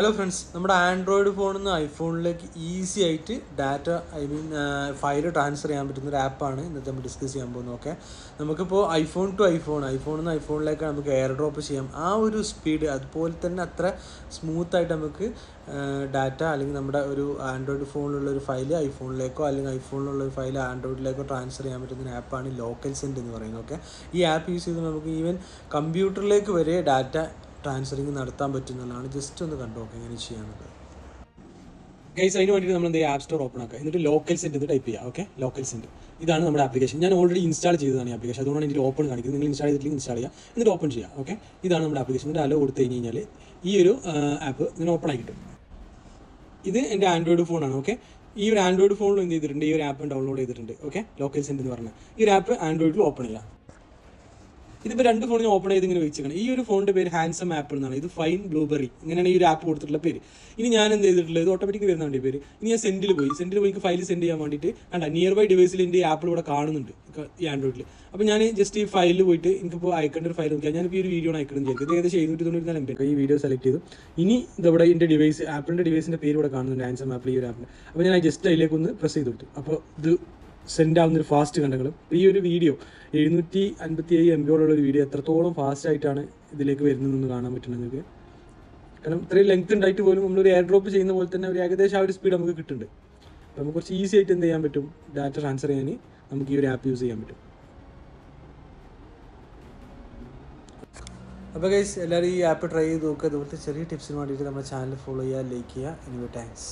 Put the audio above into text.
Hello friends, നമ്മുടെ Android ഫോണിൽ നിന്ന് ഐഫോണിലേക്ക് ഈസി ആയിട്ട് ഡാറ്റ ഫയൽ ട്രാൻസ്ഫർ ചെയ്യാൻ പറ്റുന്ന ഒരു ആപ്പാണ് ഇന്നത്തെ നമ്മൾ ഡിസ്കസ് ചെയ്യാൻ പോകുന്നത്. ഓക്കെ, നമുക്കിപ്പോൾ ഐഫോണിൽ നിന്ന് ഐഫോണിലേക്ക് നമുക്ക് എയർ ഡ്രോപ്പ് ചെയ്യാം. ആ ഒരു സ്പീഡ് അതുപോലെ തന്നെ അത്ര സ്മൂത്തായിട്ട് നമുക്ക് ഡാറ്റ അല്ലെങ്കിൽ നമ്മുടെ ഒരു ആൻഡ്രോയിഡ് ഫോണിലുള്ള ഒരു ഫയൽ ഐഫോണിലേക്കോ അല്ലെങ്കിൽ ഐഫോണിലുള്ള ഒരു ഫയൽ ആൻഡ്രോയിഡിലേക്കോ ട്രാൻസ്ഫർ ചെയ്യാൻ പറ്റുന്ന ഒരു ആപ്പാണ് ലോക്കൽ സെൻഡ് എന്ന് പറയുന്നത്. ഓക്കെ, ഈ ആപ്പ് യൂസ് ചെയ്ത് നമുക്ക് ഈവൻ കമ്പ്യൂട്ടറിലേക്ക് വരെ ഡാറ്റ ട്രാൻസ്ഫറിങ് നടത്താൻ പറ്റുന്നതാണ്. ജസ്റ്റ് ഒന്ന് കണ്ടു നോക്കാം എങ്ങനെ ചെയ്യാനുള്ളത്. ഗൈസ്, അതിന് വേണ്ടിയിട്ട് നമ്മൾ എന്ത് ചെയ്യുക, ആപ്പ് സ്റ്റോർ ഓപ്പൺ ആക്കുക, എന്നിട്ട് ലോക്കൽ സെൻഡ് എന്ന് ടൈപ്പ് ചെയ്യുക. ഓക്കെ, ലോക്കൽ സെൻഡ് ഇതാണ് നമ്മുടെ ആപ്ലിക്കേഷൻ. ഞാൻ ഓൾറെഡി ഇൻസ്റ്റാൾ ചെയ്തതാണ് ഈ ആപ്ലിക്കേഷൻ, അതുകൊണ്ടാണ് എനിക്ക് ഓപ്പൺ കാണിക്കുന്നത്. നിങ്ങൾ ഇൻസ്റ്റാൾ ചെയ്തിട്ട് ഇൻസ്റ്റാൾ ചെയ്യുക, എന്നിട്ട് ഓപ്പൺ ചെയ്യുക. ഓക്കെ, ഇതാണ് നമ്മുടെ ആപ്ലിക്കേഷൻ. എന്നിട്ട് അലോ കൊടുത്തു കഴിഞ്ഞ് കഴിഞ്ഞാൽ ഈ ഒരു ആപ്പ് ഇങ്ങനെ ഓപ്പൺ ആയി കിട്ടും. ഇത് എൻ്റെ ആൻഡ്രോയിഡ് ഫോണാണ്. ഓക്കെ, ഈ ഒരു ആൻഡ്രോയിഡ് ഫോണിൽ എന്ത് ചെയ്തിട്ടുണ്ട്, ഈ ഒരു ആപ്പ് ഡൗൺലോഡ് ചെയ്തിട്ടുണ്ട്. ഓക്കെ, ലോക്കൽ സെൻഡ് എന്ന് പറഞ്ഞാൽ ഈ ഒരു ആപ്പ് ആൻഡ്രോയിഡിൽ ഓപ്പൺ ചെയ്യാം. ഇതിപ്പോൾ രണ്ട് ഫോണിന് ഓപ്പൺ ചെയ്ത് ഇങ്ങനെ വെച്ചിരിക്കണം. ഈ ഒരു ഫോണിൻ്റെ പേര് ഹാൻസം ആപ്പ് എന്നാണ്. ഇത് ഫൈൻ ബ്ലൂബെറി, ഇങ്ങനെയാണ് ഈ ഒരു ആപ്പ് കൊടുത്തിട്ടുള്ള പേര്. ഇനി ഞാൻ എന്ത് ചെയ്തിട്ടുള്ളത്, ഇത് ഓട്ടോമാറ്റിക് വരുന്ന വേണ്ടി പേര്. ഇനി ഞാൻ സെൻഡിൽ പോയി ഫയൽ സെൻഡ് ചെയ്യാൻ വേണ്ടിയിട്ട് കണ്ട നിയർ ബൈ ഡിവൈസിൽ എൻ്റെ ആപ്പിൾ ഇവിടെ കാണുന്നുണ്ട് ഈ ആൻഡ്രോയിഡിൽ. അപ്പോൾ ഞാൻ ജസ്റ്റ് ഈ ഫയലിൽ പോയിട്ട് എനിക്കിപ്പോൾ അയക്കേണ്ട ഒരു ഫയൽ നോക്കിയാൽ ഞാനിപ്പോൾ ഈ ഒരു വീഡിയോ അയക്കണം വിചാരിക്കും. ഇത് ഏകദേശം 794 MB. ഈ വീഡിയോ സെലക്ട് ചെയ്തു. ഇനി ഇതവിടെ എൻ്റെ ഡിവൈസ് ആപ്പിളിൻ്റെ ഡിവൈസിൻ്റെ പേര് ഇവിടെ കാണുന്നുണ്ട്, ഹാൻസം ആപ്പിൾ, ഈ ഒരു ആപ്പിൽ. അപ്പോൾ ഞാൻ ജസ്റ്റ് അതിലേക്ക് ഒന്ന് പ്രസ് ചെയ്ത് കൊടുത്തു. അപ്പോൾ ഇത് സെൻഡ് ആവുന്നൊരു ഫാസ്റ്റ് കണ്ടകളും. ഈ ഒരു വീഡിയോ 757 MB ഒരു വീഡിയോ എത്രത്തോളം ഫാസ്റ്റ് ആയിട്ടാണ് ഇതിലേക്ക് വരുന്നതെന്ന് കാണാൻ പറ്റുന്നത് നിങ്ങൾക്ക്. കാരണം ഇത്രയും ലെങ്ത് ഉണ്ടായിട്ട് പോലും നമ്മളൊരു എയർ ഡ്രോപ്പ് ചെയ്യുന്ന പോലെ തന്നെ ഒരു ഏകദേശം ആ ഒരു സ്പീഡ് നമുക്ക് കിട്ടുന്നുണ്ട്. അപ്പോൾ നമുക്ക് കുറച്ച് ഈസി ആയിട്ട് എന്ത് ചെയ്യാൻ പറ്റും, ഡാറ്റ ട്രാൻസ്ഫർ ചെയ്യാൻ നമുക്ക് ഈ ഒരു ആപ്പ് യൂസ് ചെയ്യാൻ പറ്റും. അപ്പോൾ ഗൈസ്, എല്ലാവരും ഈ ആപ്പ് ട്രൈ ചെയ്ത് നോക്കുക. ഇതുപോലത്തെ ചെറിയ ടിപ്സിന് വേണ്ടിയിട്ട് നമ്മുടെ ചാനൽ ഫോളോ ചെയ്യുക, ലൈക്ക് ചെയ്യുക. Anyway thanks.